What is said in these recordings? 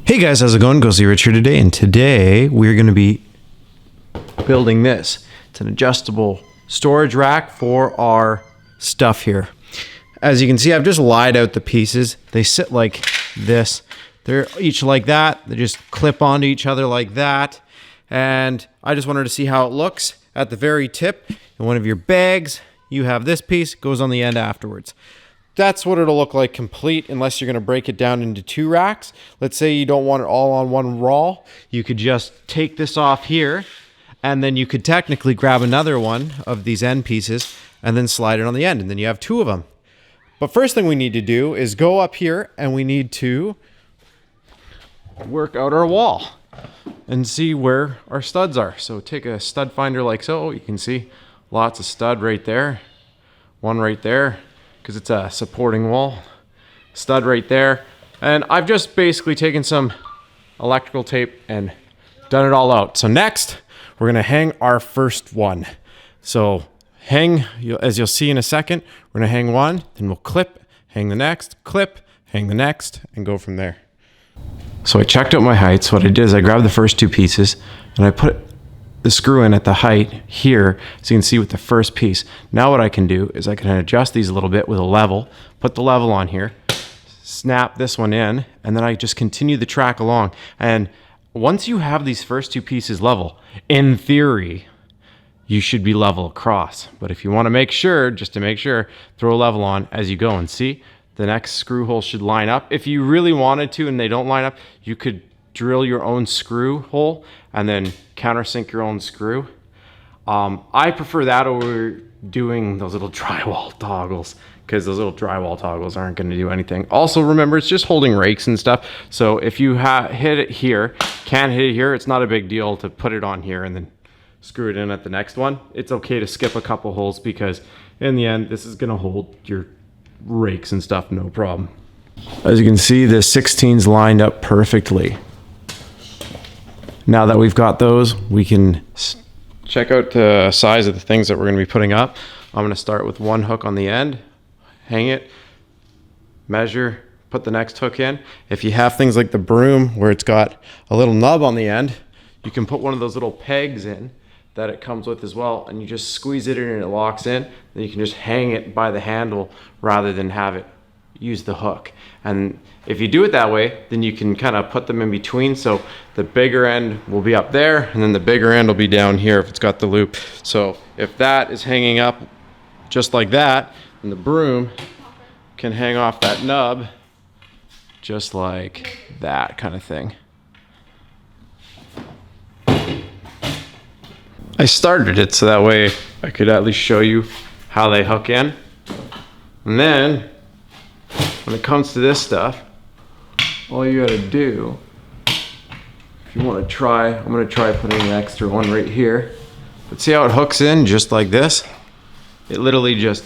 Hey guys, how's it going? Ghosty Rich here today, and today we're going to be building this. It's an adjustable storage rack for our stuff here. As you can see, I've just laid out the pieces. They sit like this. They're each like that. They just clip onto each other like that. And I just wanted to see how it looks at the very tip. In one of your bags, you have this piece, goes on the end afterwards. That's what it'll look like complete, unless you're going to break it down into two racks. Let's say you don't want it all on one roll. You could just take this off here, and then you could technically grab another one of these end pieces and then slide it on the end, and then you have two of them. But first thing we need to do is go up here, and we need to work out our wall and see where our studs are. So take a stud finder like so. You can see lots of stud right there, one right there, because it's a supporting wall, stud right there. And I've just basically taken some electrical tape and done it all out. So next, we're gonna hang our first one. So as you'll see in a second, we're gonna hang one, then we'll clip, hang the next, clip, hang the next, and go from there. So I checked out my heights. What I did is I grabbed the first two pieces and I put the screw in at the height here, so you can see with the first piece. Now what I can do is I can adjust these a little bit with a level, put the level on here, snap this one in, and then I just continue the track along. And once you have these first two pieces level, in theory, you should be level across. But if you want to make sure, just to make sure, throw a level on as you go and see the next screw hole should line up. If you really wanted to and they don't line up, you could drill your own screw hole and then countersink your own screw. I prefer that over doing those little drywall toggles, because those little drywall toggles aren't going to do anything. Also remember, it's just holding rakes and stuff. So if you hit it here, can't hit it here, it's not a big deal to put it on here and then screw it in at the next one. It's okay to skip a couple holes, because in the end, this is going to hold your rakes and stuff no problem. As you can see, the 16's lined up perfectly. Now that we've got those, we can check out the size of the things that we're going to be putting up. I'm going to start with one hook on the end, hang it, measure, put the next hook in. If you have things like the broom where it's got a little nub on the end, you can put one of those little pegs in that it comes with as well, and you just squeeze it in and it locks in. Then you can just hang it by the handle rather than have it use the hook. And if you do it that way, then you can kind of put them in between. So the bigger end will be up there, and then the bigger end will be down here if it's got the loop. So if that is hanging up just like that, then the broom can hang off that nub just like that kind of thing. I started it so that way I could at least show you how they hook in. And then when it comes to this stuff, all you gotta do, if you wanna try, I'm gonna try putting an extra one right here. But see how it hooks in just like this? It literally just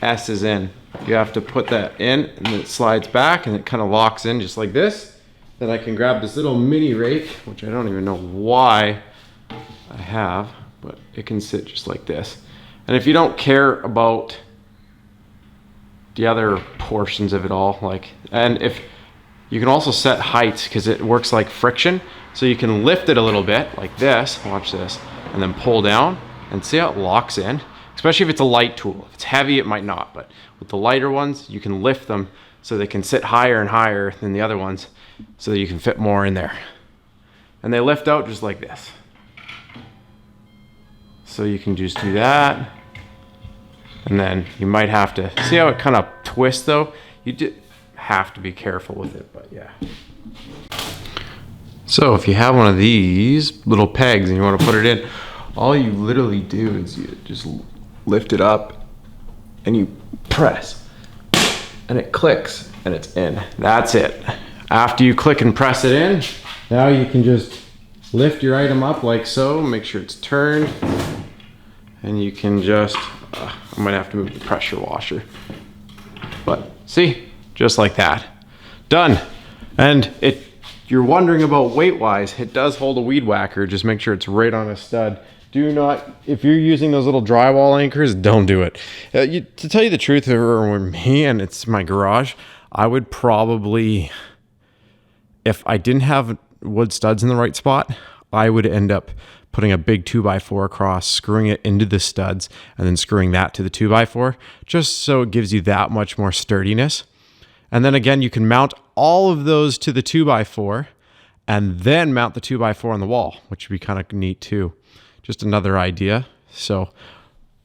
S's in. You have to put that in and then it slides back and it kind of locks in just like this. Then I can grab this little mini rake, which I don't even know why I have, but it can sit just like this. And if you don't care about the other portions of it all, and if you can also set heights, because it works like friction, so you can lift it a little bit like this, watch this, and then pull down and see how it locks in, especially if it's a light tool. If it's heavy, it might not, but with the lighter ones, you can lift them so they can sit higher and higher than the other ones, so that you can fit more in there. And they lift out just like this. So you can just do that. And then you might have to, see how it kind of twists though? You do have to be careful with it, but yeah. So if you have one of these little pegs and you want to put it in, all you literally do is you just lift it up and you press and it clicks and it's in. That's it. After you click and press it in, now you can just lift your item up like so, make sure it's turned, and you can just, I might have to move the pressure washer. But see, just like that. Done. And you're wondering about weight-wise, it does hold a weed whacker. Just make sure it's right on a stud. Do not, if you're using those little drywall anchors, don't do it. To tell you the truth, if it were me and it's my garage, I would probably If I didn't have wood studs in the right spot, I would end up putting a big 2x4 across, screwing it into the studs, and then screwing that to the 2x4, just so it gives you that much more sturdiness. And then again, you can mount all of those to the 2x4 and then mount the 2x4 on the wall, which would be kind of neat too. Just another idea. So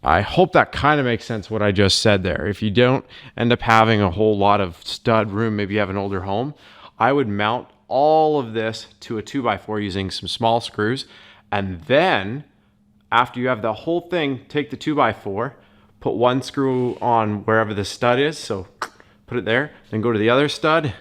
I hope that kind of makes sense what I just said there. If you don't end up having a whole lot of stud room, maybe you have an older home, I would mount all of this to a 2x4 using some small screws. And then after you have the whole thing, take the 2x4, put one screw on wherever the stud is. So put it there, then go to the other stud,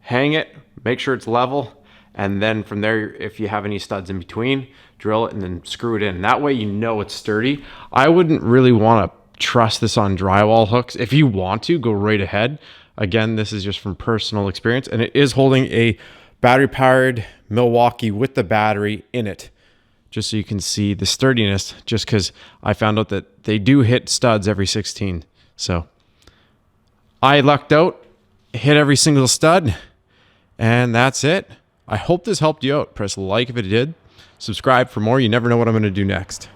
hang it, make sure it's level. And then from there, if you have any studs in between, drill it and then screw it in. That way you know it's sturdy. I wouldn't really want to trust this on drywall hooks. If you want to, go right ahead. Again, this is just from personal experience, and it is holding a battery-powered Milwaukee with the battery in it, just so you can see the sturdiness, just because I found out that they do hit studs every 16. So I lucked out, hit every single stud, and that's it. I hope this helped you out. Press like if it did. Subscribe for more. You never know what I'm going to do next.